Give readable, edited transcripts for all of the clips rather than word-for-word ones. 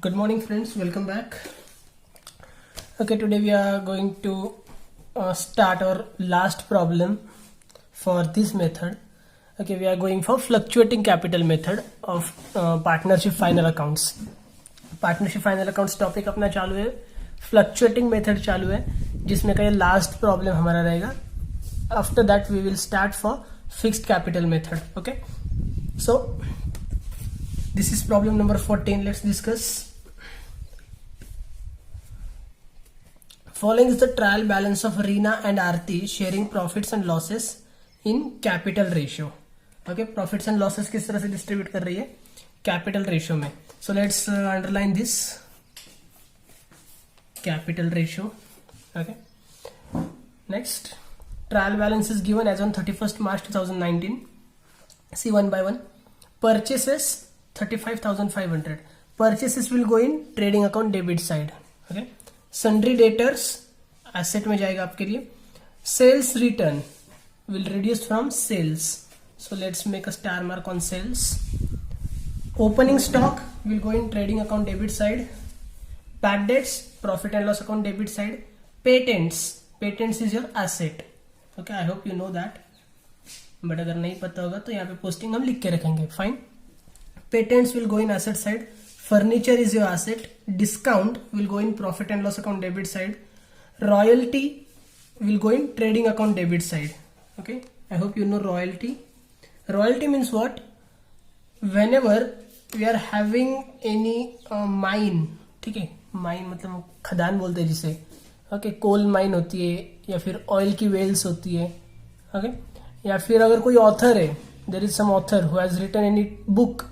Good morning friends, welcome back. Okay, today we are going to start our last problem for this method. Okay, we are going for fluctuating capital method of partnership final accounts. Partnership final accounts topic अपना चालू है, fluctuating method चालू है, जिसमें का ये last problem हमारा रहेगा. After that we will start for fixed capital method. Okay, so this is problem number 14. Let's discuss. Following is the trial balance of Reena and Aarti sharing profits and losses in capital ratio. Okay, profits and losses किस तरह से distribute कर रही है capital ratio में. So let's underline this capital ratio. Okay, next, trial balance is given as on 31st March 2019. See one by one. Purchases 35,500. Purchases will go in trading account debit side. Okay, sundry debtors asset में जाएगा आपके लिए. Sales return will reduce from sales, so let's make a star mark on sales. Opening stock will go in trading account debit side. Bad debts profit and loss account debit side. Patents is your asset. Okay, I hope you know that, but अगर नहीं पता होगा तो यहाँ पे posting हम लिख के रखेंगे. Fine. Patents will go in asset side. Furniture is your asset. Discount will go in profit and loss account debit side. Royalty will go in trading account debit side. Okay, I hope you know royalty. Royalty means what? Whenever we are having any mine, ठीक है, mine मतलब खदान बोलते हैं जिसे. Okay, coal mine होती है या फिर ऑयल की वेल्स होती है. ओके, या फिर अगर कोई ऑथर है, there is some author who has written any book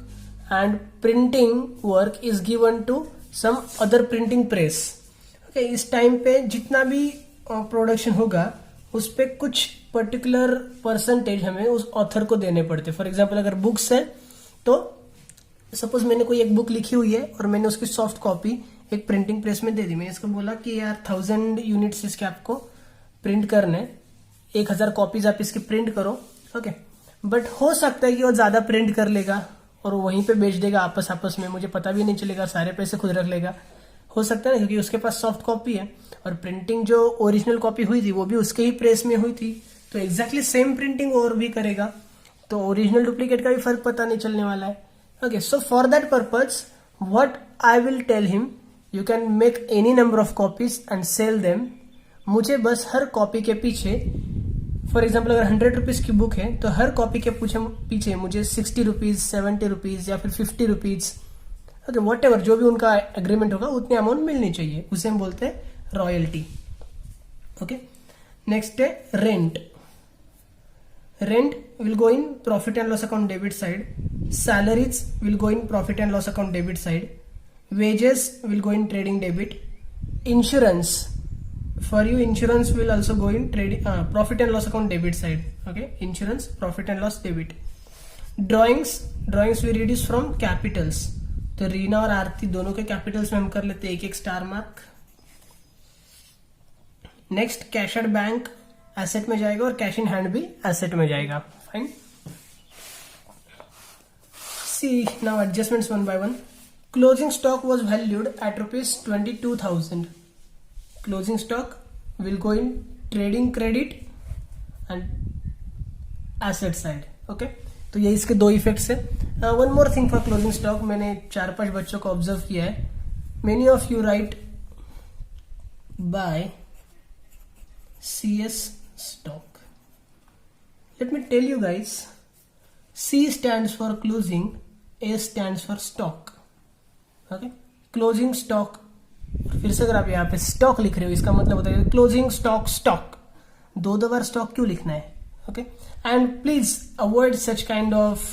and printing work is given to some other printing press. Okay, इस टाइम पे जितना भी प्रोडक्शन होगा उस पे कुछ पर्टिकुलर परसेंटेज हमें उस ऑथर को देने पड़ते. फॉर एग्जांपल अगर बुक्स है तो सपोज मैंने कोई एक बुक लिखी हुई है और मैंने उसकी सॉफ्ट कॉपी एक प्रिंटिंग प्रेस में दे दी. मैंने इसको बोला कि यार 1000 यूनिट्स इसके आपको प्रिंट करने, 1000 कॉपीज आप इसकी प्रिंट करो. ओके, बट हो सकता है कि वो ज्यादा प्रिंट कर लेगा और वहीं पे बेच देगा आपस में, मुझे पता भी नहीं चलेगा, सारे पैसे खुद रख लेगा. हो सकता है ना, क्योंकि उसके पास सॉफ्ट कॉपी है और प्रिंटिंग जो ओरिजिनल कॉपी हुई थी वो भी उसके ही प्रेस में हुई थी, तो एग्जैक्टली सेम प्रिंटिंग और भी करेगा, तो ओरिजिनल डुप्लीकेट का भी फर्क पता नहीं चलने वाला है. Okay, so for that purpose what I will tell him, you can make any number of copies and sell them. मुझे बस हर कॉपी के पीछे, फॉर एग्जाम्पल अगर 100 रुपीज की बुक है तो हर कॉपी के पीछे मुझे 60 रुपीज, 70 रुपीज या फिर 50 रुपीज, ओके, वॉट एवर जो भी उनका एग्रीमेंट होगा उतनी अमाउंट मिलनी चाहिए, उसे हम बोलते हैं रॉयल्टी. ओके, नेक्स्ट है rent. Rent will go in profit and loss account debit side. Salaries will go in profit and loss account debit side. Wages will go in trading debit. Insurance, for you insurance will also go in trading profit and loss account debit side. Okay, insurance profit and loss debit. Drawings we reduce from capitals, तो रीना और आरती दोनों के Capitals में हम कर लेते हैं एक star mark. Next, cash at bank asset में जाएगा और कैश इन हैंड भी एसेट में जाएगा. Fine. See now adjustments one by one. Closing stock was valued at ₹22,000. Closing stock will go in trading credit and asset side. Okay, तो ये इसके दो इफेक्ट्स है. One more thing for closing stock, मैंने 4-5 बच्चों को ऑब्जर्व किया है. Many of you write by CS stock. Let me tell you guys, C stands for closing, S stands for stock. Okay, closing stock. फिर से अगर आप यहाँ पे स्टॉक लिख रहे हो इसका मतलब होता है क्लोजिंग स्टॉक. दो बार स्टॉक क्यों लिखना है? Okay, and please avoid such kind of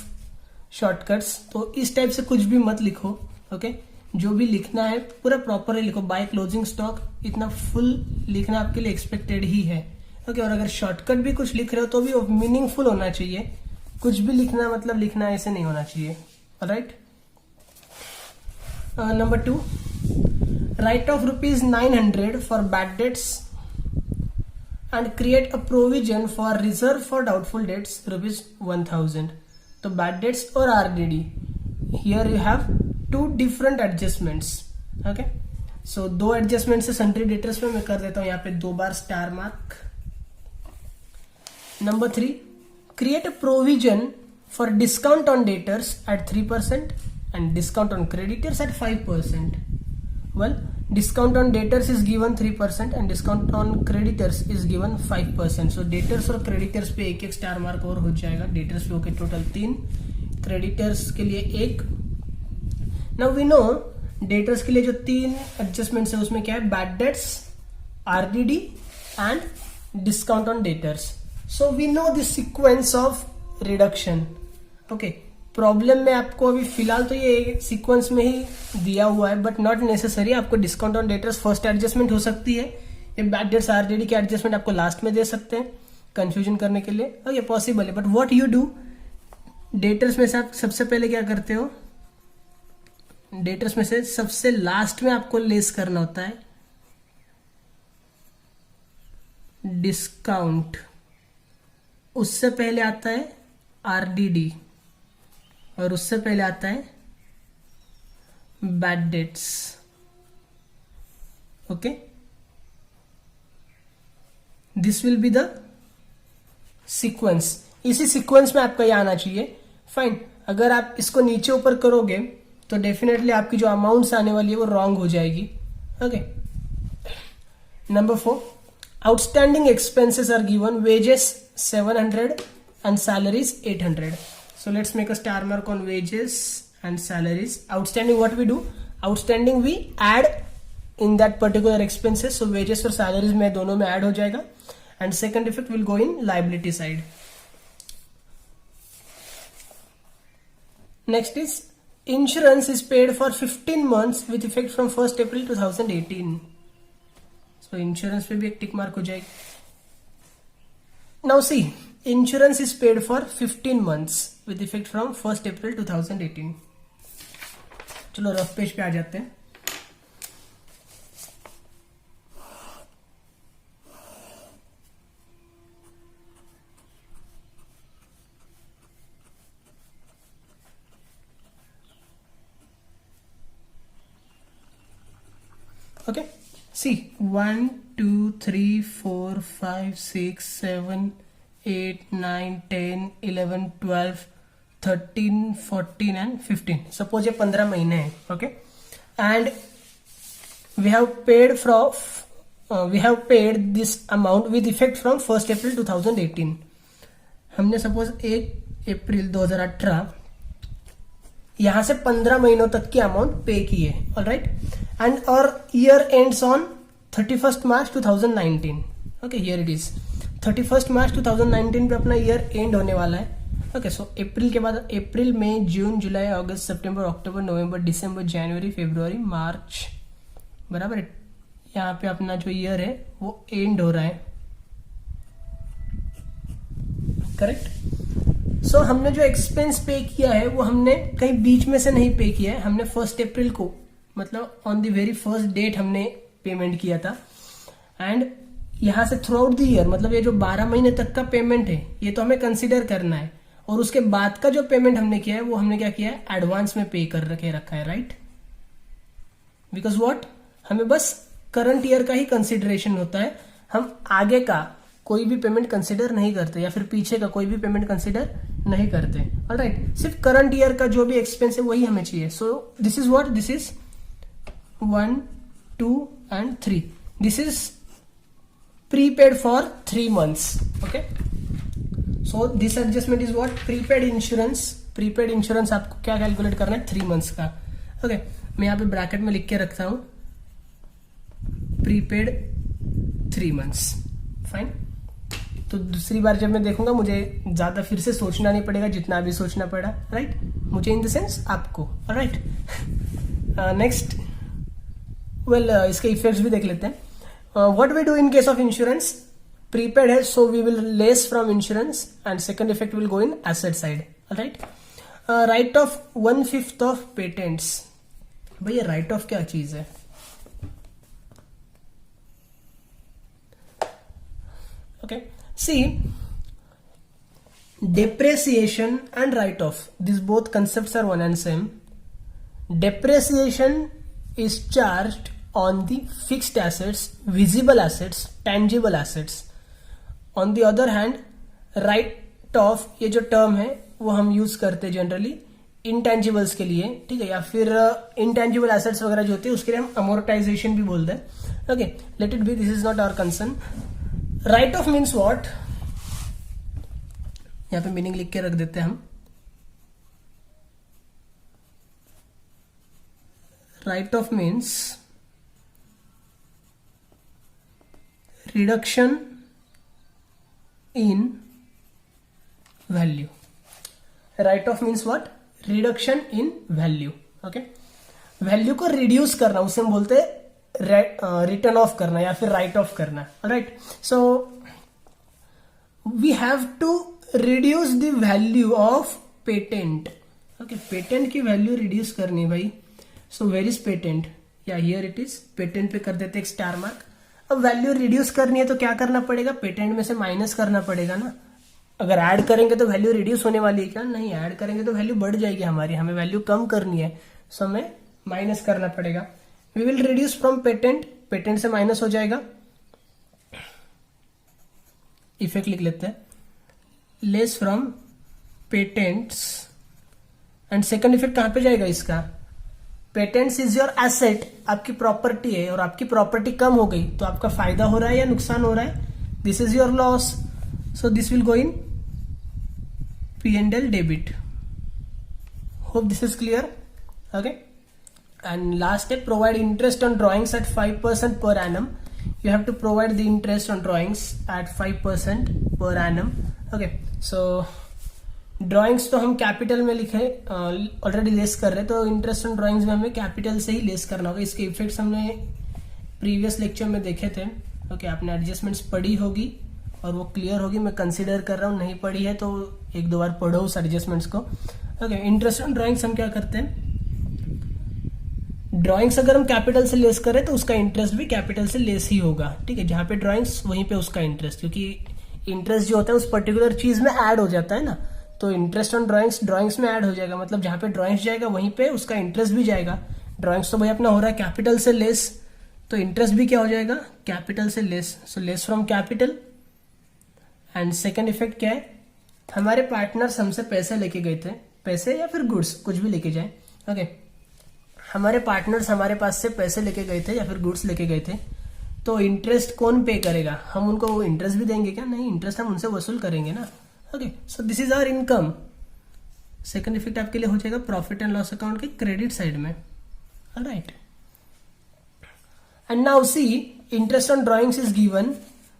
shortcuts. तो इस टाइप से कुछ भी मत लिखो. ओके, जो भी लिखना है पूरा प्रॉपरली लिखो. बाय क्लोजिंग स्टॉक इतना फुल लिखना आपके लिए एक्सपेक्टेड ही है. ओके, और अगर शॉर्टकट भी कुछ लिख रहे हो तो भी मीनिंगफुल होना चाहिए. कुछ भी लिखना मतलब लिखना ऐसे नहीं होना चाहिए. Alright. Number 2, write off ₹900 for bad debts and create a provision for reserve for doubtful debts ₹1,000. तो bad debts और RDD, here you have two different adjustments. Okay, so 2 adjustments है सन्ड्री डेटर्स में. मैं कर देता हूं यहाँ पे 2 बार star mark. Number 3, create a provision for discount on debtors at 3% and discount on creditors at 5%. Well, discount on debtors is given 3% and discount on creditors is given 5%. So debtors और creditors पे एक star mark और हो जाएगा. debtors पे okay total 3, creditors के लिए 1. Now we know debtors के लिए जो 3 adjustments है उसमें क्या है, bad debts, RDD and discount on debtors. So we know the sequence of reduction. Okay, problem में आपको अभी फिलहाल तो ये सीक्वेंस में ही दिया हुआ है, बट नॉट नेसेसरी. आपको discount on debtors first adjustment हो सकती है, ये बैड डेट्स आरडीडी के एडजस्टमेंट आपको लास्ट में दे सकते हैं कंफ्यूजन करने के लिए. ओके, पॉसिबल है, but what you do, debtors में से आप सबसे पहले क्या करते हो, डेटर्स में से सबसे लास्ट में आपको लेस करना होता है डिस्काउंट. उससे पहले आता है आरडीडी और उससे पहले आता है bad debts. Okay, this will be the sequence. इसी सीक्वेंस में आपका ये आना चाहिए. फाइन. अगर आप इसको नीचे ऊपर करोगे तो डेफिनेटली आपकी जो अमाउंट्स आने वाली है वो रॉन्ग हो जाएगी. Okay, number 4, outstanding expenses are given, wages 700 and salaries 800. So let's make a star mark on wages and salaries. Outstanding, what we do, outstanding we add in that particular expenses. So wages और salaries में दोनों में add हो जाएगा. And second effect will go in liability side. Next is insurance is paid for 15 months with effect from 1st April 2018. So insurance पे भी एक tick mark हो जाएगी. Now see, insurance is paid for 15 months with effect from 1st April 2018. चलो rough page पे आ जाते हैं. Okay, see 1 2 3 4 5 6 7 8 9 10 11 12 13 14 and 15. Suppose ये 15 महीने हैं. Okay, and we have paid this amount with effect from 1st April 2018. हमने सपोज 1 अप्रैल 2018 यहां से 15 महीनों तक की अमाउंट पे की है. ऑलराइट, एंड और year ends on 31st March 2019. Okay, here it is 31st March 2019 पे अपना ईयर एंड होने वाला है. ओके, सो अप्रैल के बाद अप्रैल, मई, जून, जुलाई, अगस्त, सितंबर, अक्टूबर, नवंबर, दिसंबर, जनवरी, फरवरी, मार्च, बराबर. यहाँ पे अपना जो ईयर है वो एंड हो रहा है. करेक्ट. सो हमने जो एक्सपेंस पे किया है वो हमने कहीं बीच में से नहीं पे किया है. हमने 1st April को, मतलब on the very first date हमने पेमेंट किया था. एंड यहां से थ्रू आउट द ईयर, मतलब ये जो 12 महीने तक का पेमेंट है ये तो हमें कंसिडर करना है. और उसके बाद का जो पेमेंट हमने किया है वो हमने क्या किया है, एडवांस में पे कर रखा है. राइट, बिकॉज व्हाट, हमें बस करंट ईयर का ही कंसिडरेशन होता है. हम आगे का कोई भी पेमेंट कंसिडर नहीं करते या फिर पीछे का कोई भी पेमेंट कंसिडर नहीं करते. ऑलराइट, सिर्फ करंट ईयर का जो भी एक्सपेंस है वही हमें चाहिए. सो this is what, this is 1 2 and 3. This is prepaid for 3 months. Okay, so this adjustment is what, prepaid insurance. prepaid insurance आपको क्या कैलकुलेट करना है, 3 months का. ओके, मैं यहाँ पे ब्रैकेट में लिख के रखता हूं prepaid 3 months. फाइन. तो दूसरी बार जब मैं देखूंगा मुझे ज्यादा फिर से सोचना नहीं पड़ेगा जितना अभी सोचना पड़ा. राइट, मुझे इन द सेंस आपको. राइट, नेक्स्ट, वेल इसके इफेक्ट्स भी देख लेते हैं. What we do in case of insurance, prepaid है so we will less from insurance and second effect will go in asset side. Right, write off 1/5 of patents. भैया write off क्या चीज है? Okay, see, depreciation and write off, these both concepts are one and same. Depreciation is charged on the fixed assets, visible assets, tangible assets. On the other hand, write off ये जो term है वो हम use करते हैं generally intangibles के लिए, ठीक है, या फिर इंटेंजिबल एसेट्स वगैरह जो होती है उसके लिए हम अमोर्टाइजेशन भी बोलते हैं. Okay, let it be, this is not our concern. Write off means what, यहां पे मीनिंग लिख के रख देते हैं हम. Write off means reduction in value. Write off means what, reduction in value. Okay, value को रिड्यूस करना उसे हम बोलते हैं रिटर्न ऑफ करना या फिर राइट ऑफ करना. Right, so we have to reduce the value of patent. Okay, patent की वैल्यू रिड्यूस करनी है भाई. सो वेर इज पेटेंट, या हियर इट इज. पेटेंट पे कर देते एक स्टार मार्क. अब वैल्यू रिड्यूस करनी है तो क्या करना पड़ेगा, पेटेंट में से माइनस करना पड़ेगा ना. अगर ऐड करेंगे तो वैल्यू रिड्यूस होने वाली है क्या, नहीं, ऐड करेंगे तो वैल्यू बढ़ जाएगी हमारी, हमें वैल्यू कम करनी है, सो हमें माइनस करना पड़ेगा. We will reduce from patent, patent से माइनस हो जाएगा. इफेक्ट लिख लेते हैं, less from patents. And second effect कहां पे जाएगा इसका, पेटेंट्स इज योर एसेट, आपकी प्रॉपर्टी है और आपकी प्रॉपर्टी कम हो गई तो आपका फायदा हो रहा है या नुकसान हो रहा है, this is your loss. So this will go in P&L debit. Hope this is clear. Okay, and last step, provide interest on drawings at 5% per annum. You have to provide the interest on drawings at 5% per annum. Okay, so drawings तो हम capital में लिखे already less कर रहे हैं, तो interest on drawings में हमें कैपिटल से ही लेस करना होगा. इसके इफेक्ट्स हमने प्रीवियस लेक्चर में देखे थे. ओके, आपने एडजस्टमेंट्स पढ़ी होगी और वो क्लियर होगी. मैं कंसीडर कर रहा हूँ नहीं पढ़ी है तो एक दो बार पढ़ो उस एडजस्टमेंट्स को. ओके, इंटरेस्ट ऑन ड्राइंग्स हम क्या करते हैं, ड्राइंग्स अगर हम कैपिटल से लेस करें तो उसका इंटरेस्ट भी कैपिटल से लेस ही होगा. ठीक है, जहां पे ड्राइंग्स वहीं पे उसका इंटरेस्ट, क्योंकि इंटरेस्ट जो होता है उस पर्टिकुलर चीज में ऐड हो जाता है ना, तो इंटरेस्ट ऑन ड्राइंग्स में ऐड हो जाएगा. मतलब जहां पे ड्राइंग्स जाएगा वहीं पे उसका इंटरेस्ट भी जाएगा. ड्राइंग्स तो भाई अपना हो रहा है कैपिटल से लेस, तो इंटरेस्ट भी क्या हो जाएगा, कैपिटल से less. So less from capital. And second effect क्या है, हमारे पार्टनर्स हमसे पैसे लेके गए थे, पैसे या फिर गुड्स, कुछ भी लेके जाए. ओके, हमारे पार्टनर्स हमारे पास से पैसे लेके गए थे या फिर गुड्स लेके गए थे, तो इंटरेस्ट कौन पे करेगा, हम उनको वो इंटरेस्ट भी देंगे क्या, नहीं, इंटरेस्ट हम उनसे वसूल करेंगे ना. Okay, so this is our income. Second effect आपके लिए हो जाएगा प्रॉफिट एंड लॉस अकाउंट के क्रेडिट साइड में. Alright, and now see, interest on drawings is given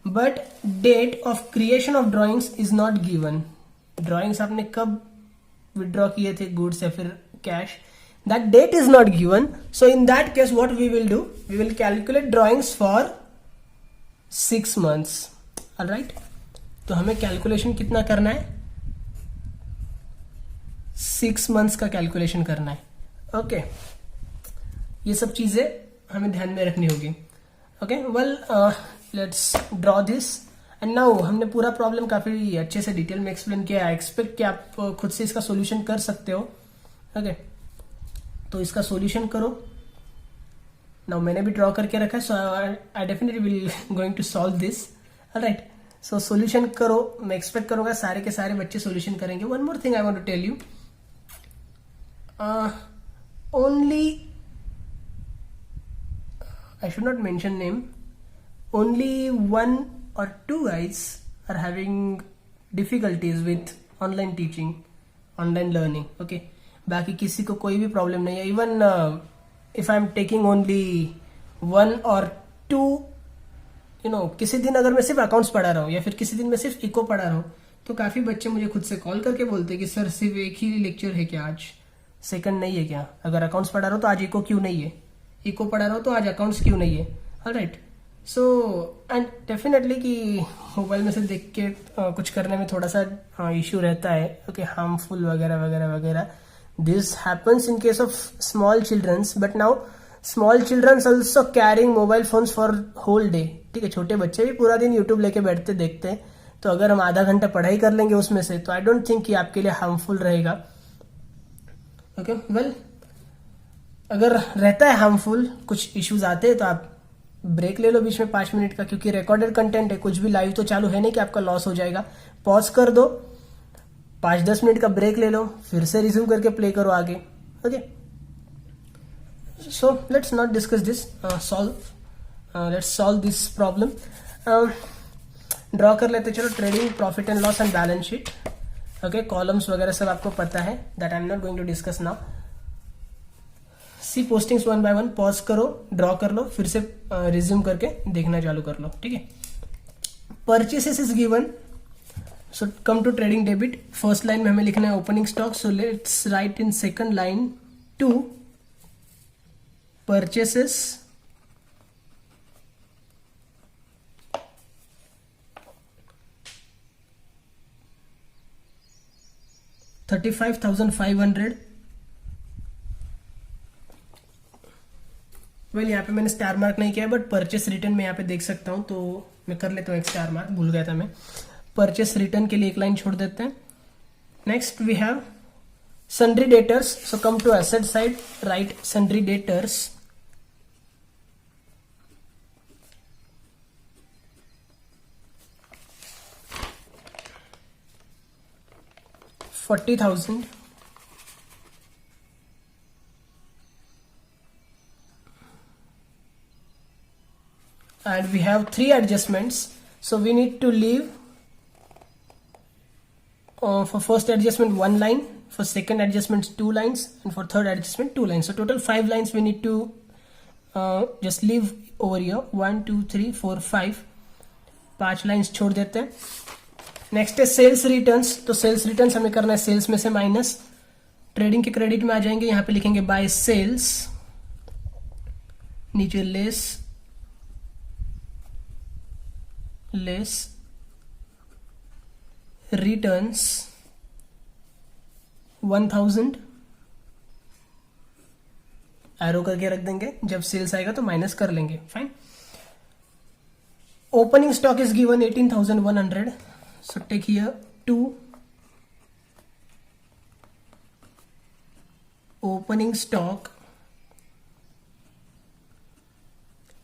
but date of creation of drawings is not given. Drawings आपने कब withdraw किए थे, गुड्स या फिर cash, that date is not given. So in that case what we will do, we will calculate drawings for 6 months. All right, तो हमें calculation कितना करना है, 6 months का कैलकुलेशन करना है. ओके, ये सब चीजें हमें ध्यान में रखनी होगी. Okay, well let's draw this. And now हमने पूरा प्रॉब्लम काफी अच्छे से डिटेल में एक्सप्लेन किया. आई एक्सपेक्ट कि आप खुद से इसका सोल्यूशन कर सकते हो. ओके, तो इसका सॉल्यूशन करो. नाउ मैंने भी ड्रॉ करके रखा है, so I definitely will going to solve this. Alright, so solution करो. मैं एक्सपेक्ट करूंगा सारे के सारे बच्चे सॉल्यूशन करेंगे. One more thing I want to tell you, only I should not mention name, only 1 or 2 guys are having difficulties with online teaching, online learning. Okay, बाकी किसी को कोई भी प्रॉब्लम नहीं है. Even if I am taking only 1 or 2, you know, किसी दिन अगर मैं सिर्फ अकाउंट्स पढ़ा रहा हूँ या फिर किसी दिन मैं सिर्फ इको पढ़ा रहा हूँ, तो काफी बच्चे मुझे खुद से कॉल करके बोलते हैं कि सर सिर्फ एक ही लेक्चर है क्या, आज सेकंड नहीं है क्या, अगर अकाउंट्स पढ़ा रहा हूँ तो आज इको क्यों नहीं है, इको पढ़ा रहा हूँ तो आज अकाउंट्स क्यों नहीं है. ऑलराइट, सो एंड डेफिनेटली कि मोबाइल में से देख के कुछ करने में थोड़ा सा इश्यू रहता है. ओके, हार्मफुल वगैरह वगैरह वगैरह. This happens in case of small childrens, but now small childrens also carrying mobile phones for whole day. ठीक है, छोटे बच्चे भी पूरा दिन YouTube लेके बैठते देखते हैं, तो अगर हम आधा घंटा पढ़ाई कर लेंगे उसमें से, तो आई डोंट थिंक कि आपके लिए हार्मफुल रहेगा. ओके, वेल अगर रहता है हार्मफुल, कुछ इश्यूज आते हैं तो आप ब्रेक ले लो बीच में 5 मिनट का, क्योंकि रिकॉर्डेड कंटेंट है, कुछ भी लाइव तो चालू है नहीं कि आपका लॉस हो जाएगा। पॉज कर दो, 5-10 मिनट का ब्रेक ले लो, फिर से रिज्यूम करके प्ले करो आगे। Okay, so let's not discuss this, let's solve this problem. Draw कर लेते, चलो, trading profit and loss and balance sheet. Okay, columns वगैरह सब आपको पता है, that I am not going to discuss now. See postings 1 by 1, pause करो, draw कर लो, फिर से रिज्यूम करके देखना चालू कर लो, ठीक है। Purchases is given, so come to trading debit. First line में हमें लिखना है opening stock, so let's write in second line to purchases $35,500। Well, यहाँ पे मैंने स्टार मार्क नहीं किया है, बट परचेस रिटर्न में यहाँ पे देख सकता हूँ, तो मैं कर लेता हूँ एक स्टार मार्क, भूल गया था मैं। परचेस रिटर्न के लिए एक लाइन छोड़ देते हैं। Next we have sundry debtors, so come to asset side, write sundry debtors, $40,000। And we have 3 adjustments, so we need to leave for first adjustment 1 line, for second adjustment 2 lines, and for third adjustment 2 lines. So total 5 lines we need to just leave over here, 1 2 3 4 5, 5 lines छोड़ देते हैं। Next है sales returns, तो sales returns हमें करना है sales में से माइनस, ट्रेडिंग के क्रेडिट में आ जाएंगे, यहाँ पे लिखेंगे बाय सेल्स, नीचे लेस रिटर्न्स 1000, एरो करके रख देंगे, जब सेल्स आएगा तो माइनस कर लेंगे, fine. Opening stock is given 18,100, so take here 2 opening stock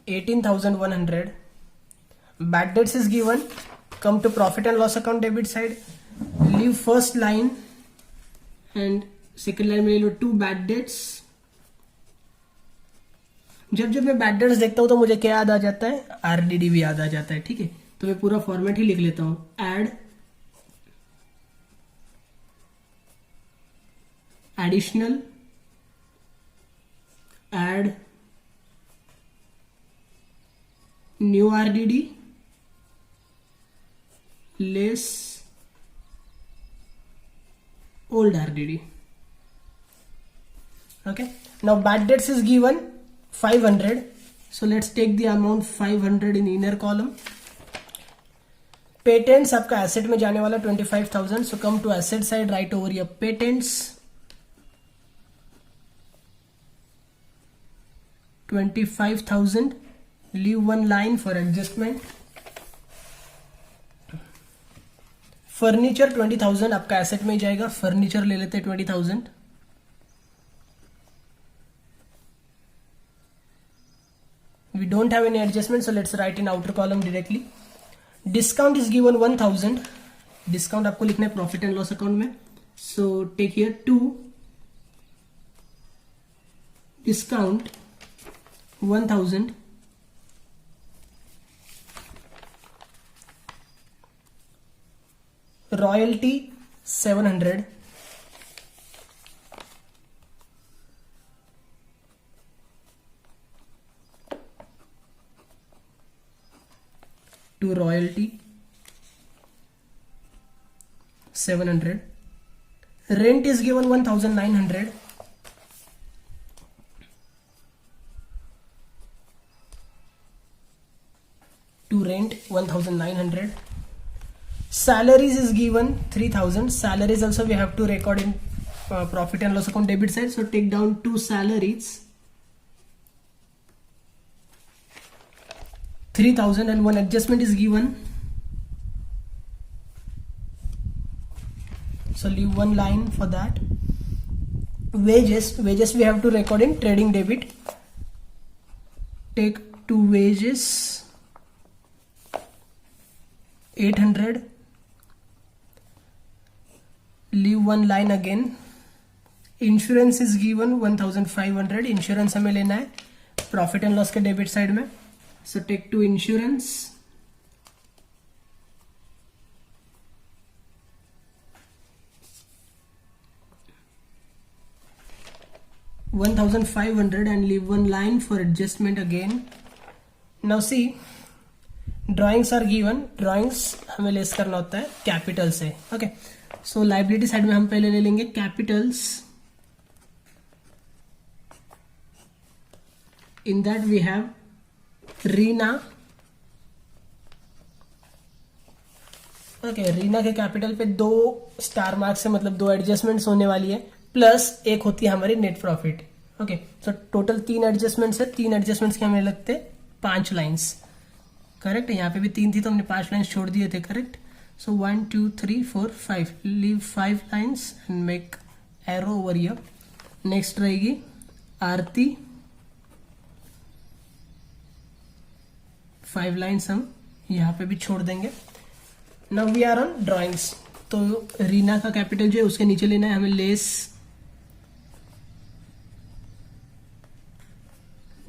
18,100, bad debts is given, come to profit and loss account debit side, leave first line and second line में ले लो 2 bad debts। जब मैं bad debts देखता हूं तो मुझे क्या याद आ जाता है, आरडीडी भी याद आ जाता है, ठीक है। तो मैं पूरा फॉर्मेट ही लिख लेता हूं, add additional, add new RDD, less old RDD. Okay, now bad debts is given 500, so let's take the amount 500 in inner column। Patents आपका एसेट में जाने वाला 25,000, so come to asset side, right over here patents 25,000, leave 1 line for adjustment। Furniture 20,000 आपका asset में ही जाएगा, furniture ले लेते हैं 20,000। We don't have any adjustment, so let's write in outer column directly। Discount is given 1,000, discount आपको लिखना है profit and loss account में, so take here 2 discount 1,000, royalty 700, to royalty 700, rent is given 1,900, to rent 1,900, salaries is given 3,000, salaries also we have to record in profit and loss account debit side, so take down 2 salaries 3,000 and 1 adjustment is given, so leave 1 line for that, wages we have to record in trading debit. Take 2 wages 800, leave one line again. Insurance is given 1500, insurance हमें लेना है profit and loss के debit side में. So take 2 insurance. $1,500 and leave one line for adjustment again. Now see, drawings are given. drawings हमें less करना होता है capital से. ओके, सो लाइबिलिटी साइड में हम पहले ले लेंगे Capitals. In that we have Reena. Okay, Reena के कैपिटल पे 2 स्टार मार्क्स से मतलब 2 एडजस्टमेंट्स होने वाली है, प्लस एक होती है हमारी net profit. Okay, so total 3 adjustments है. 3 एडजस्टमेंट्स के हमें लगते 5 लाइन्स. करेक्ट, यहाँ पे भी 3 थी तो हमने 5 लाइन्स छोड़ दिए थे. Correct. So 1 2 3 4 5, leave 5 lines and make arrow over here. Next रहेगी आरती. 5 लाइन्स हम यहाँ पे भी छोड़ देंगे. Now we are on drawings. तो रीना का कैपिटल जो है उसके नीचे लेना है हमें less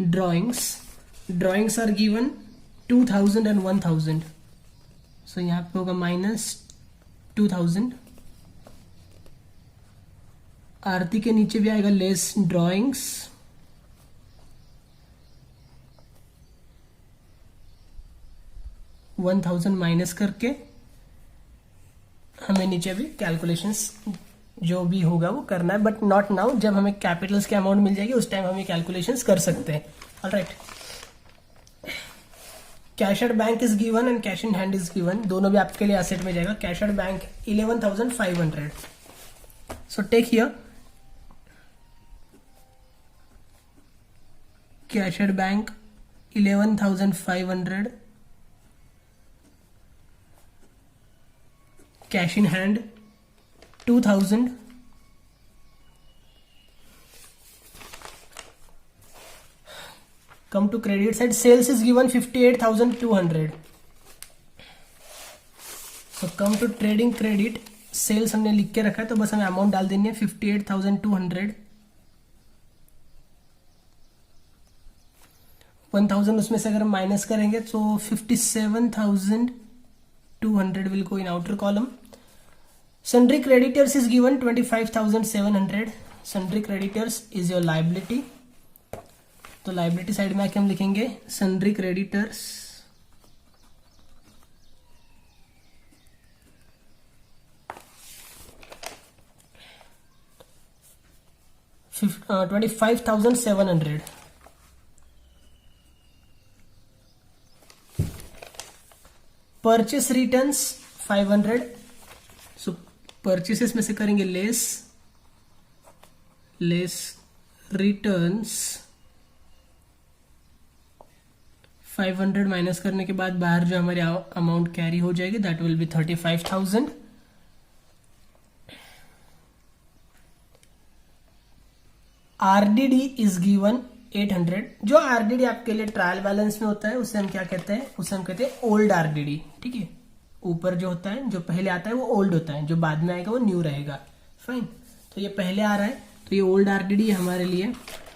drawings. Drawings are given 2000 and 1000. So यहाँ पे होगा -2000. आरती के नीचे भी आएगा लेस ड्राइंग्स. -1000 करके हमें नीचे भी कैलकुलेशंस जो भी होगा वो करना है, बट नॉट नाउ. जब हमें कैपिटल्स की अमाउंट मिल जाएगी उस टाइम हम ये कैलकुलेशंस कर सकते हैं. Alright. Cash at bank is given and cash in hand is given. दोनों भी आपके लिए एसेट में जाएगा. Cash at bank 11,500. So take here cash at bank 11,500. Cash in hand 2000. Come to credit side. Sales is given 58,200. So come to trading credit. Sales हमने लिख के रखा है तो बस हमें अमाउंट डाल देनी है 58,200. 1000 उसमें से अगर माइनस करेंगे तो 57,200 will go in outer column. Sundry creditors is given 25,700. Sundry creditors is your liability. तो liability साइड में आके हम लिखेंगे sundry creditors 25,700. Purchase returns 500. So purchases में से करेंगे लेस रिटर्न्स. 500 माइनस करने के बाद बाहर जो हमारी अमाउंट कैरी हो जाएगी that will be 35,000. RDD is given 800. जो आरडीडी आपके लिए ट्रायल बैलेंस में होता है उसे हम क्या कहते हैं, उसे हम कहते हैं ओल्ड आरडीडी. ठीक है, ऊपर जो होता है, जो पहले आता है वो ओल्ड होता है, जो बाद में आएगा वो न्यू रहेगा. फाइन. तो ये पहले आ रहा है तो ये ओल्ड आरडीडी है हमारे लिए.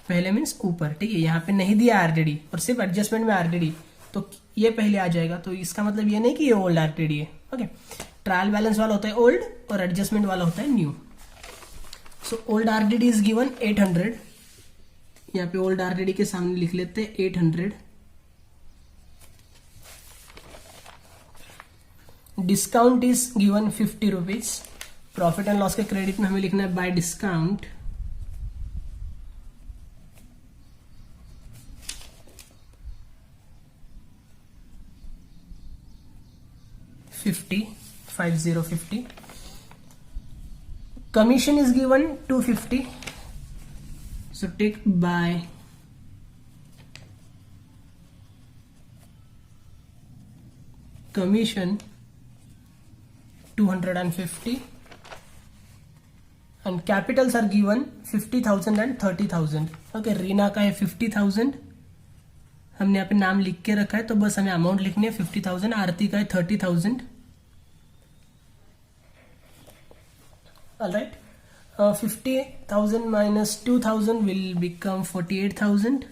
पहले मीन्स ऊपर. ठीक है, यहाँ पे नहीं दिया आरडीडी और सिर्फ एडजस्टमेंट में आरडीडी, तो ये पहले आ जाएगा. तो इसका मतलब ये नहीं कि ये ओल्ड आरडीडी है. ओके, ट्रायल बैलेंस वाला होता है ओल्ड और एडजस्टमेंट वाला होता है new. So old RDD is given 800. यहाँ पे ओल्ड आरडीडी के सामने लिख लेते हैं 800. Discount is given 50 rupees. Profit and loss के क्रेडिट में हमें लिखना है bye discount 50. Commission is given 250. So take by commission 250. And capitals are given 50,000 एंड 30,000. ओके, रीना का है 50,000, हमने यहाँ पे नाम लिख के रखा है तो बस हमें अमाउंट लिखनी है 50,000. आरती का है 30,000. Alright, 50,000 minus 2,000 will become 48,000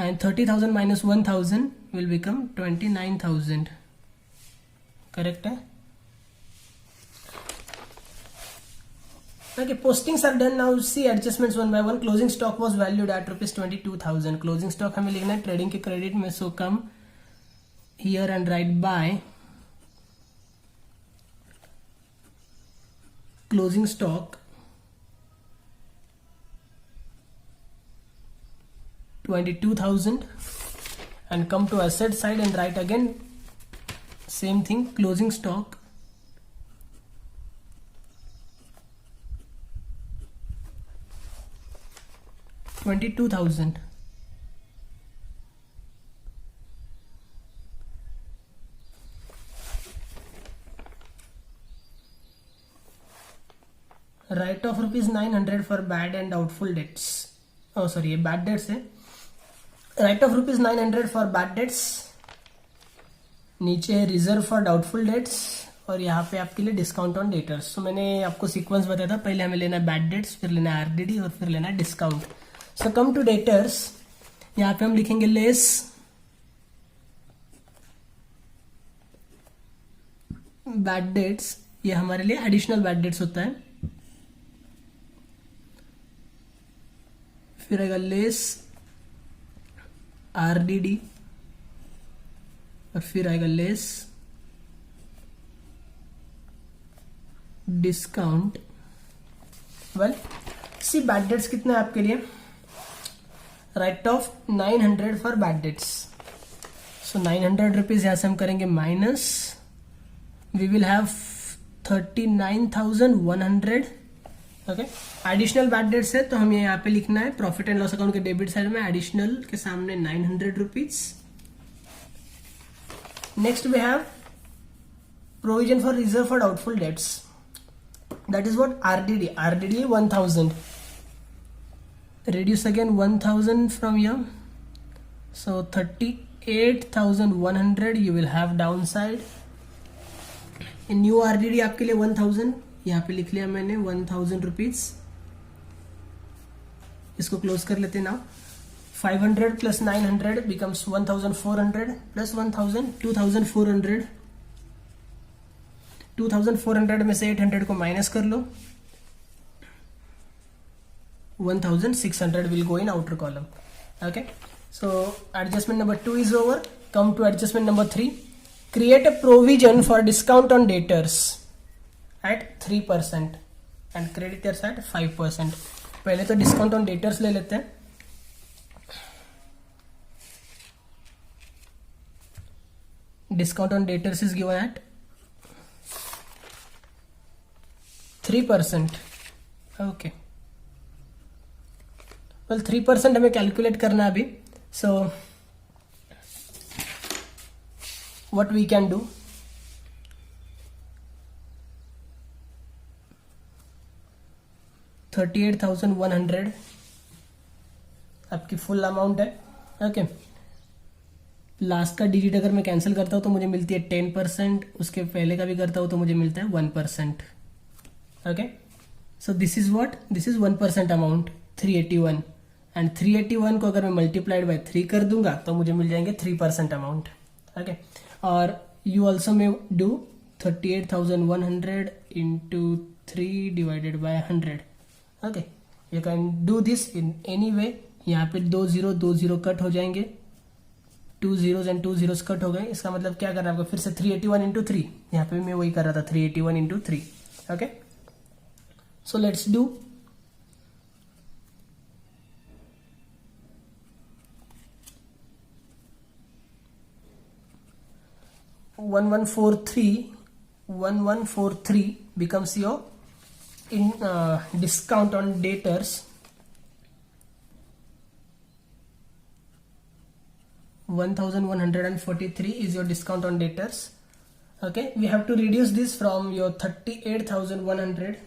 and 30,000 minus 1,000 will become 29,000. Correct है. Okay, postings are done. Now see adjustments one by one. Closing stock was valued at rupees 22,000. Closing stock हमें लिखना है ट्रेडिंग के क्रेडिट में, so come here and write by closing stock 22,000 and come to asset side and write again same thing, closing stock 22,000. Write off rupees 900 for bad and doubtful debts. Oh sorry, ये bad debts है. Write off rupees 900 for bad debts, नीचे है reserve for doubtful dates और यहाँ पे आपके लिए discount on debtors. तो मैंने आपको सीक्वेंस बताया था, पहले हमें लेना है बैड डेट्स, फिर लेना है आरडीडी और फिर लेना है discount. So come to debtors, यहाँ पे हम लिखेंगे लेस बैड डेट्स. ये हमारे लिए एडिशनल बैड डेट्स होता है. फिर आएगा लेस आरडीडी और फिर आएगा less discount. Well see bad debts कितने हैं आपके लिए. Write off 900 for bad debts. So 900 rupees यहां से हम करेंगे minus, we will have 39,100. Okay, additional bad debts है तो हमें यहाँ पे लिखना है प्रॉफिट एंड लॉस अकाउंट के डेबिट साइड में एडिशनल के सामने 900 rupees. Next we have provision for reserve for doubtful debts, that is what RDD. RDD 1,000. reduce again 1,000 from here, so 38,100 you will have downside. New RDD आपके लिए 1,000, यहाँ पे लिख लिया मैंने 1,000 रुपीज. इसको क्लोज कर लेते ना. 500 प्लस 900 becomes 1,400 प्लस 1,000 2,400. 2,400 में से 800 को माइनस कर लो, 1,600 will go in outer column. Okay, so adjustment number 2 is over. Come to adjustment number 3. Create a provision for discount on debtors at 3% and creditors at 5%. पहले तो discount on debtors ले लेते हैं. Discount on debtors is given at 3%. Okay, well 3% हमें calculate करना है अभी. So what we can do, $38,100 आपकी फुल अमाउंट है. ओके, लास्ट का डिजिट अगर मैं कैंसिल करता हूं तो मुझे मिलती है 10%, उसके पहले का भी करता हूं तो मुझे मिलता है 1%. Okay, so this is what, this is 1% amount 381 and 381 को अगर मैं मल्टीप्लाइड बाय 3 कर दूंगा तो मुझे मिल जाएंगे 3% अमाउंट. ओके, और you also may do 38,100 into 3 divided by 100. Okay, you can do this in any way. यहाँ पे 2 0 कट हो जाएंगे, 2 zeros एंड 2 zeros कट हो गए. इसका मतलब क्या करना है आपको, फिर से 381 इंटू 3. यहाँ पे मैं वही कर रहा था 381 into 3. Okay, so let's do. $1143 becomes your in discount on debtors. 1,143 is your discount on debtors. Okay, we have to reduce this from your 38,100.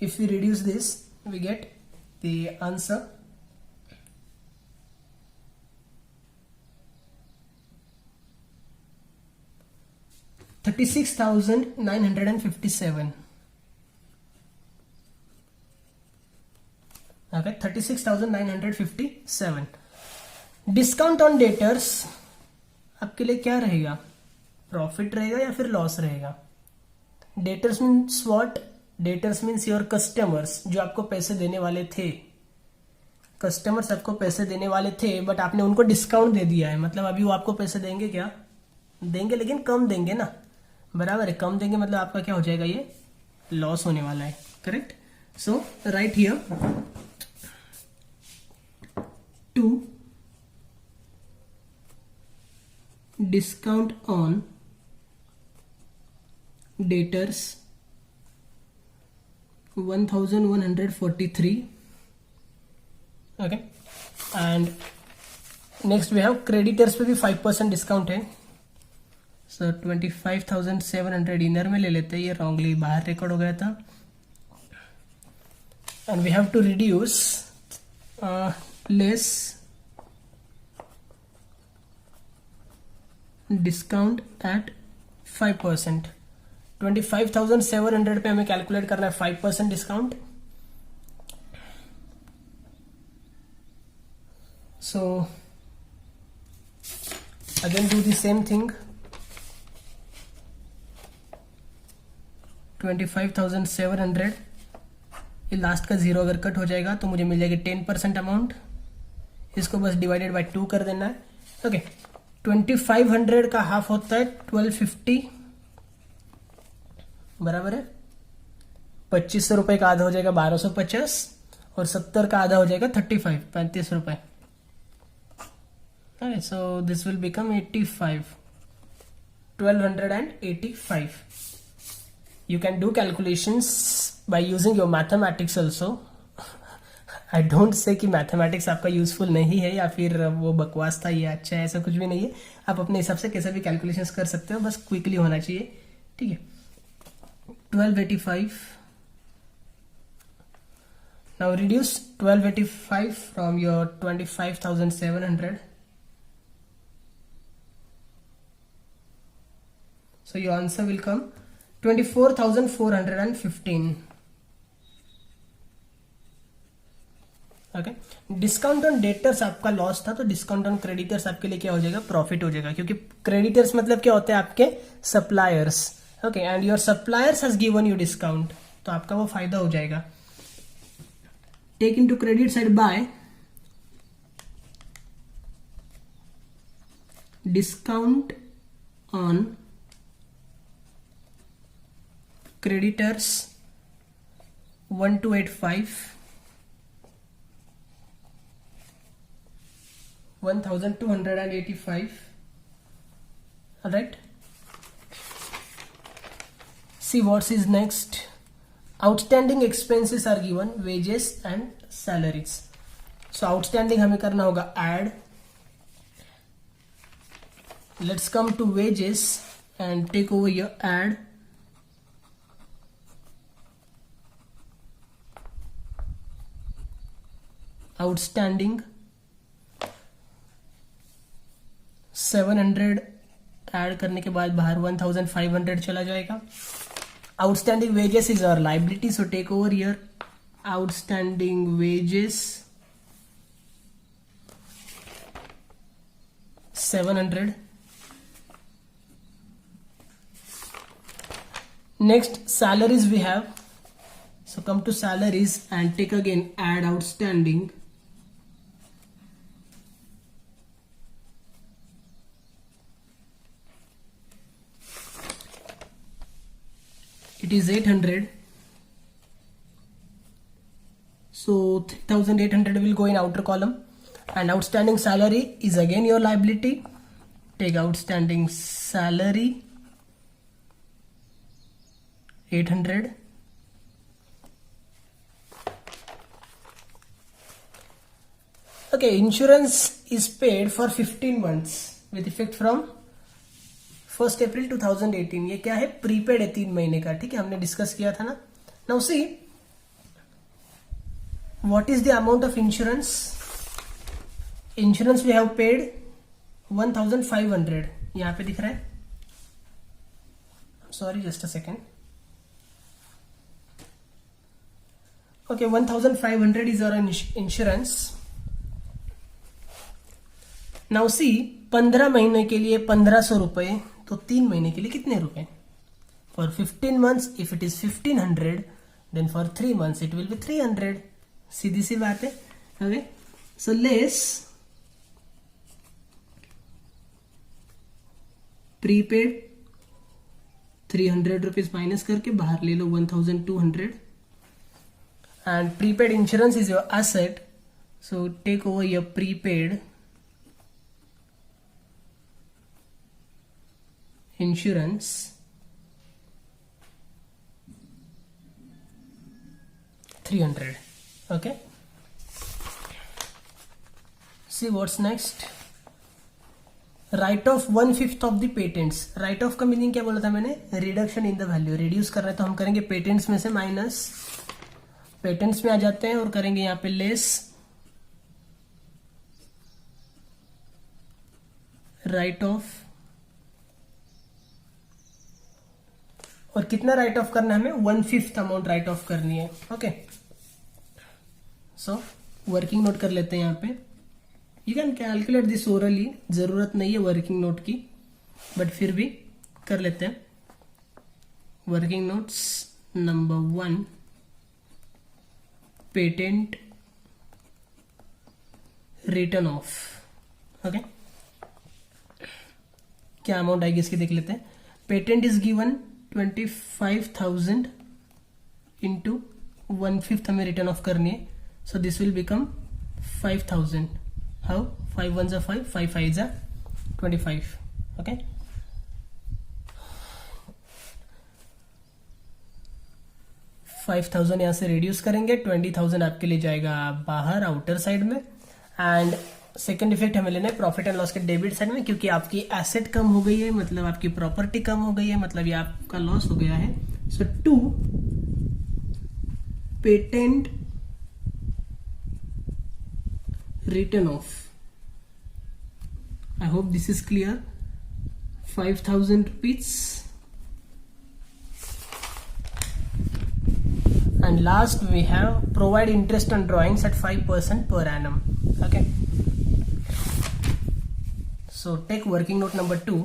If we reduce this, we get the answer 36,957. Okay, 36,957. Discount on debtors आपके लिए क्या रहेगा, profit रहेगा या फिर loss रहेगा? Debtors means what? Debtors means your customers, जो आपको पैसे देने वाले थे। कस्टमर्स आपको पैसे देने वाले थे बट आपने उनको डिस्काउंट दे दिया है, मतलब अभी वो आपको पैसे देंगे क्या? देंगे, लेकिन कम देंगे ना, बराबर है। कम देंगे मतलब आपका क्या हो जाएगा, ये लॉस होने वाला है। Correct. So right here 2 discount on debtors 1143. Okay, and next we have creditors पे भी 5% डिस्काउंट है। सो 25,700 इनर में ले लेते हैं, ये रॉन्गली बाहर रिकॉर्ड हो गया था। And we have to reduce less discount at 5%। 25,700 पे हमें कैलकुलेट करना है 5% discount. So again do the same thing. 25,700 ये लास्ट का 0 अगर कट हो जाएगा तो मुझे मिल जाएगी 10% अमाउंट। इसको बस डिवाइडेड बाय 2 कर देना है। ओके, 2500 का हाफ होता है 1250, बराबर है। 2500 रुपए का आधा हो जाएगा 1250 और 70 का आधा हो जाएगा 35 रुपए। So this will become 85, 1285। You can do calculations by using your mathematics also. I don't say कि मैथमेटिक्स आपका यूजफुल नहीं है या फिर वो बकवास था, ये अच्छा है, ऐसा कुछ भी नहीं है। आप अपने हिसाब से कैसे भी कैलकुलेशंस कर सकते हो, बस क्विकली होना चाहिए। ठीक है, 1285। Now reduce 1285 from your 25,700। So your answer will come 24,415. Okay, discount on debtors आपका लॉस था, तो डिस्काउंट ऑन क्रेडिटर्स आपके लिए क्या हो जाएगा, प्रॉफिट हो जाएगा, क्योंकि क्रेडिटर्स मतलब क्या होते हैं, आपके suppliers. Okay, and your suppliers has given you discount, तो आपका वो फायदा हो जाएगा। Take into credit side by discount on creditors 1285, 1285. All right, see what is next. Outstanding expenses are given, wages and salaries. So outstanding हमें करना होगा add. Let's come to wages and take over your add. Outstanding 700 add करने के बाद बाहर 1500 चला जाएगा। Outstanding wages is our liability, so take over here outstanding wages 700। Next salaries we have, so come to salaries and take again add outstanding. It is 800, so 3,800 will go in outer column, and outstanding salary is again your liability. Take outstanding salary 800. Okay, insurance is paid for 15 months with effect from 1 April 2018. ये क्या है? Prepaid है 3 महीने का. ठीक है, हमने discuss किया था ना. Now see what is the amount of insurance. Insurance we have paid 1500. यहां पे दिख रहा है. Sorry, just a second. Okay, 1500 is our insurance. Now see 15 महीने के लिए 1500 रुपए, तो 3 महीने के लिए कितने रुपए? For 15 months if it is 1500, then for 3 months it will be 300. सीधी सी बात है. Okay, so less prepaid 300 rupees minus करके बाहर ले लो 1200. And prepaid insurance is your asset, so take over your prepaid insurance. $300. Okay, see what's next. Write off 1/5 of the patents. Write off का meaning क्या बोला था मैंने? Reduction in the value. Reduce कर रहे हैं तो हम करेंगे पेटेंट्स में से माइनस. पेटेंट्स में आ जाते हैं और करेंगे यहां पे लेस राइट ऑफ. और कितना राइट ऑफ करना है हमें? 1/5 अमाउंट राइट ऑफ करनी है. ओके, सो वर्किंग नोट कर लेते हैं यहां पे. You can calculate this orally, जरूरत नहीं है वर्किंग नोट की, बट फिर भी कर लेते हैं. Working notes number 1, patent written of. Okay, क्या अमाउंट आएगी इसकी देख लेते हैं. पेटेंट इज गिवन 25,000 इंटू 1/5 हमें रिटर्न ऑफ करनी है. So this will become 5,000. How? 5 1s are 5, 5 5s are 25. Okay, $5,000 यहां से रिड्यूस करेंगे. 20,000 आपके लिए जाएगा बाहर आउटर साइड में. एंड सेकेंड इफेक्ट हमें लेना है प्रॉफिट एंड लॉस के डेबिट साइड में, क्योंकि आपकी एसेट कम हो गई है, मतलब आपकी प्रॉपर्टी कम हो गई है, मतलब ये आपका लॉस हो गया है. So 2 patent written off. I hope this is clear. 5,000 rupees. And last we have provide interest on drawings at 5% per annum. Okay, so take working note number 2.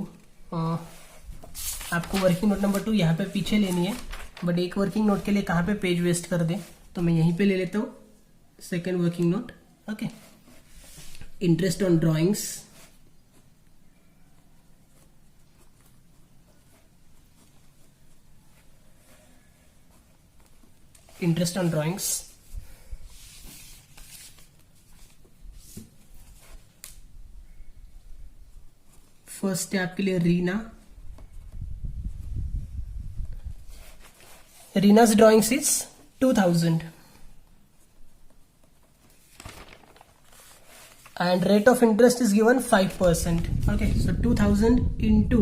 आपको वर्किंग नोट नंबर 2 यहाँ पे पीछे लेनी है, but एक working note के लिए कहाँ पे पेज वेस्ट कर दे, तो मैं यहीं पे ले लेता हूँ second working note. Okay, interest on drawings. Interest on drawings. First है आपके लिए Reena. रीना's drawings is 2,000 and rate of interest is given 5%. Okay, so 2,000 into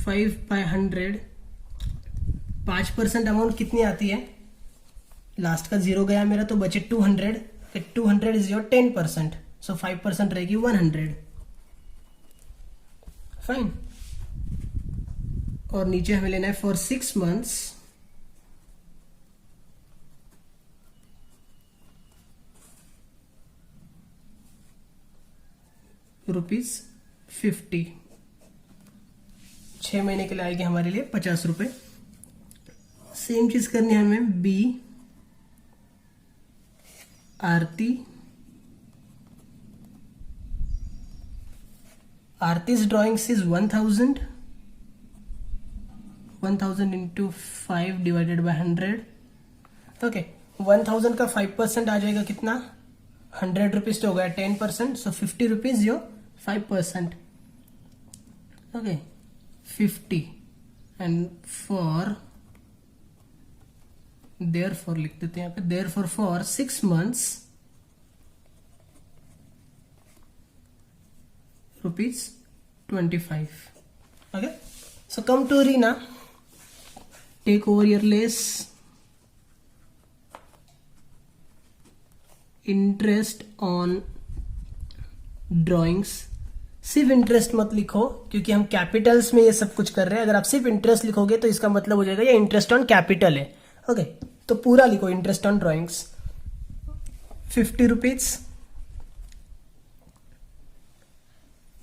5/100. 5% amount कितनी आती है? लास्ट का 0 गया मेरा, तो बचे 200. 200 इज योर 10%, सो 5% रहेगी 100. फाइन. और नीचे हमें लेना है फॉर 6 months ₹50. 6 महीने के लिए आएगी हमारे लिए 50 रुपए. सेम चीज करनी है हमें B Aarti. Aarti's drawings is 1,000. 1,000 into 5 divided by 100. Okay, 1,000 का 5% आ जाएगा कितना? 100 रुपीज तो हो गया 10%, सो 50 rupees your 5%. Okay, 50 and for therefore लिख देते हैं यहाँ पे. Therefore for 6 months rupees 25. Okay, so come to Reena. Take over your less. Interest on drawings. सिर्फ इंटरेस्ट मत लिखो क्योंकि हम कैपिटल्स में ये सब कुछ कर रहे हैं. अगर आप सिर्फ इंटरेस्ट लिखोगे तो इसका मतलब हो जाएगा ये इंटरेस्ट ऑन कैपिटल है. ओके, तो पूरा लिखो interest on drawings. 50 rupees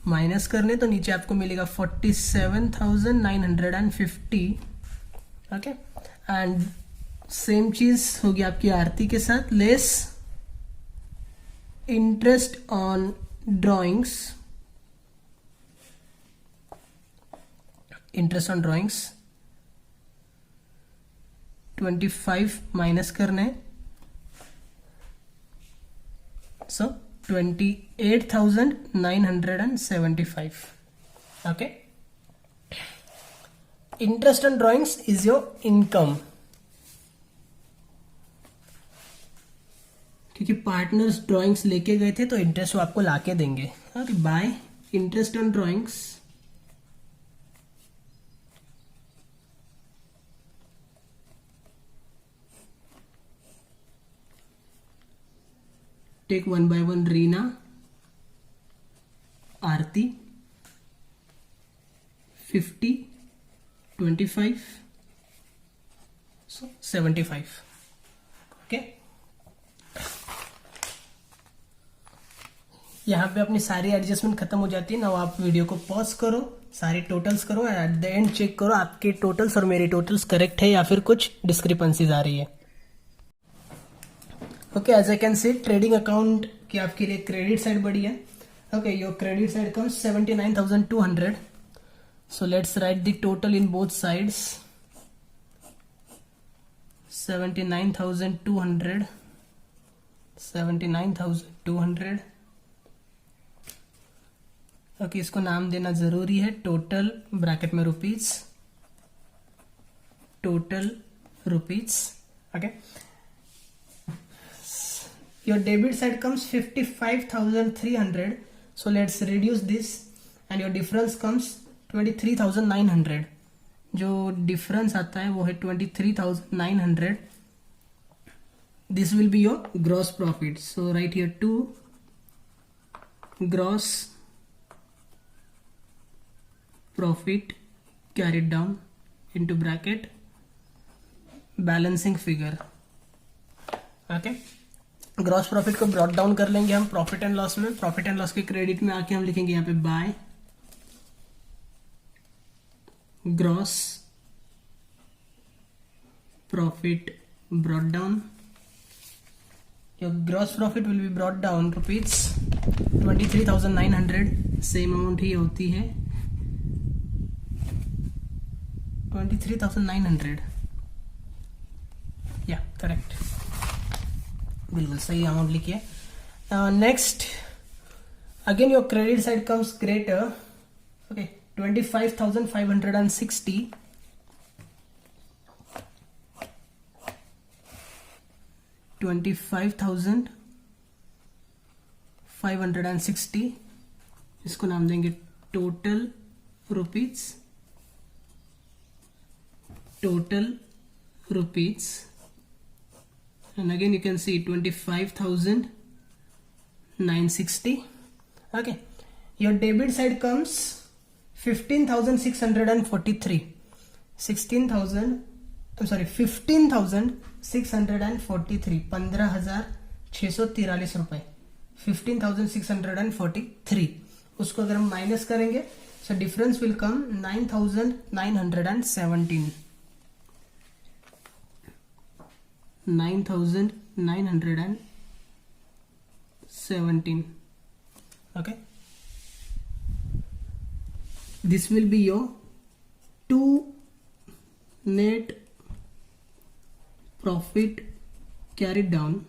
minus करने तो नीचे आपको मिलेगा 47,950. ओके, एंड सेम चीज होगी आपकी आरती के साथ. Less interest on drawings. Interest on drawings 25 minus करने, so 28,975. okay, interest on drawings is your income. क्योंकि पार्टनर्स ड्राइंग्स लेके गए थे तो इंटरेस्ट वो आपको लाके देंगे. Okay, by interest on drawings take one by one. Reena, Aarti 50, 25, so 75. Okay, यहाँ पे अपनी सारी एडजस्टमेंट खत्म हो जाती है ना. आप वीडियो को पॉज करो, सारे टोटल्स करो, एट द एंड चेक करो आपके टोटल्स और मेरे टोटल्स करेक्ट है या फिर कुछ डिस्क्रिपेंसीज आ रही है. Okay, as I can see trading account की आपके लिए क्रेडिट साइड बड़ी है. Okay, your credit side comes 79,200. So let's write the total in both sides. 79,200, 79,200. Okay, इसको नाम देना जरूरी है. टोटल ब्रैकेट में rupees, total rupees. Okay, your debit side comes 55,300. So let's reduce this and your difference comes 23,900. जो difference आता है वो है 23,900. This will be your gross profit. So right here 2 gross profit carried down into bracket balancing figure. Okay, gross profit को brought down कर लेंगे हम profit and loss में. प्रॉफिट एंड लॉस के क्रेडिट में आके हम लिखेंगे यहाँ पे by gross profit brought down. Your gross profit will be brought down rupees 23,900. Same amount ही होती है 23,900. या करेक्ट, बिल्कुल सही अमाउंट लिखिए. Next again your credit side comes greater. Okay, 25,560. 25,560. इसको नाम देंगे total rupees, total rupees. And again you can see 25,960. okay, your debit side comes 15,643. 15,643. 15,643 रुपए. 15,643. उसको अगर हम माइनस करेंगे so difference will come 9,917. 9,917. okay, this will be your 2 net profit carried down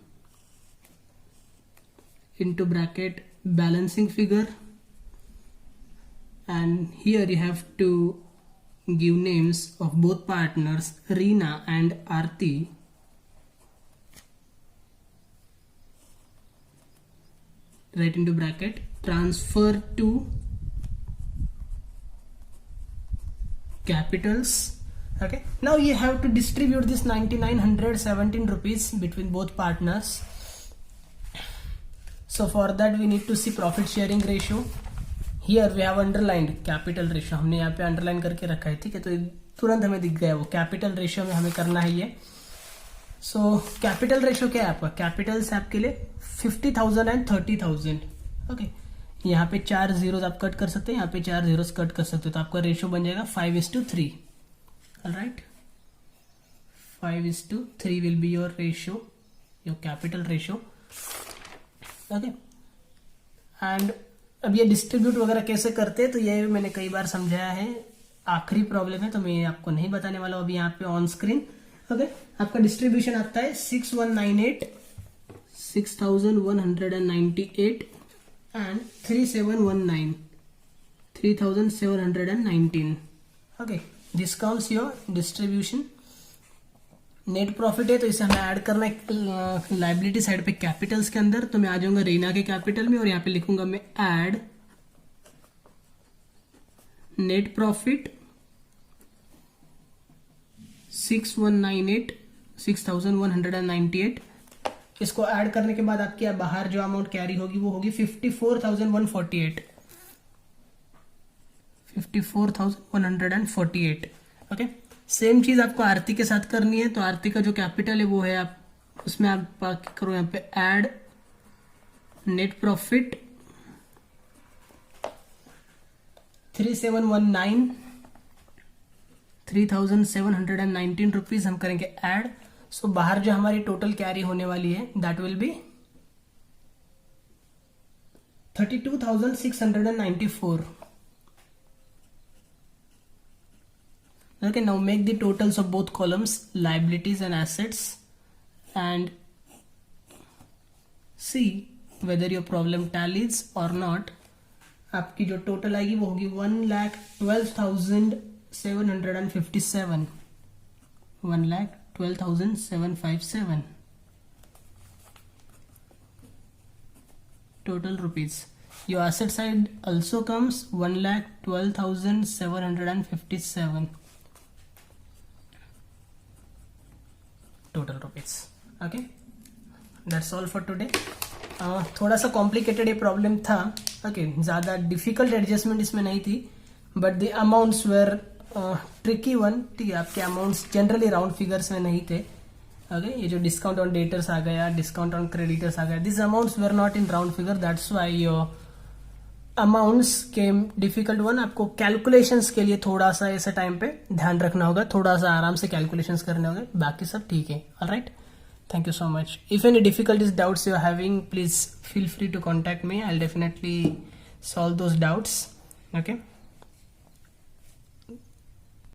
into bracket balancing figure. And here you have to give names of both partners, Reena and Aarti. Right into bracket, transfer to capitals. Okay, now you have to distribute this 9917 rupees between both partners. So for that we need to see profit sharing ratio. Here we have underlined capital ratio, हमने यहाँ पे underline करके रखा है, ठीक है, तो तुरंत हमें दिख गया वो कैपिटल रेशियो में हमें करना है ये. सो कैपिटल रेशियो क्या है आपका? कैपिटल्स आपके लिए 50,000 एंड 30,000. ओके, यहाँ पे 4 जीरोस आप कट कर सकते हैं, यहाँ पे 4 जीरोस कट कर सकते हो, तो आपका रेशियो बन जाएगा 5:3. Alright, 5:3 will be your ratio, your capital ratio. Okay, and अब ये डिस्ट्रीब्यूट वगैरह कैसे करते हैं तो ये मैंने कई बार समझाया है. आखिरी प्रॉब्लम है तो मैं आपको नहीं बताने वाला हूं अभी यहाँ पे ऑन स्क्रीन. ओके, आपका डिस्ट्रीब्यूशन आता है 6198, 6198 and 3719, 3719. Okay, this comes your distribution. Net profit है तो इसे हमें ऐड करना है लाइबिलिटी साइड पे कैपिटल्स के अंदर. तो मैं आ जाऊंगा रीना के कैपिटल में और यहाँ पे लिखूंगा मैं ऐड नेट प्रॉफिट 6198. इसको ऐड करने के बाद आपकी बाहर जो अमाउंट कैरी होगी वो होगी 54,148. 54,148. ओके, सेम चीज आपको आरती के साथ करनी है. तो आरती का जो कैपिटल है वो है, आप उसमें आप करो यहाँ पे ऐड नेट प्रॉफिट 3719, 3,719 रुपीज हम करेंगे ऐड. सो बाहर जो हमारी टोटल कैरी होने वाली है that will be 32,694. Okay, now make the totals of both columns, liabilities and assets, and see whether your problem tallies or not. आपकी जो टोटल आएगी वो होगी 1,12,757, 1,12,757 total rupees. Your asset side also comes 1,12,757 total rupees. Okay, that's all for today. थोड़ा सा complicated ये problem था. Okay, ज़्यादा डिफिकल्ट एडजस्टमेंट इसमें नहीं थी, but the amounts were tricky one. ठीक है, आपके अमाउंट्स जनरली राउंड फिगर्स में नहीं थे. ओके, ये जो डिस्काउंट ऑन डेटर्स आ गया, डिस्काउंट ऑन क्रेडिटर्स आ गया, this amounts were not in round figure. That's why your amounts के डिफिकल्ट वन. आपको कैलकुलेशंस के लिए थोड़ा सा ऐसे टाइम पे ध्यान रखना होगा, थोड़ा सा आराम से कैलकुलेशंस करने होंगे, बाकी सब ठीक है. Alright, thank you so much. If any difficulties, doubts you are having, please feel free to contact me. I'll definitely solve those doubts. Okay.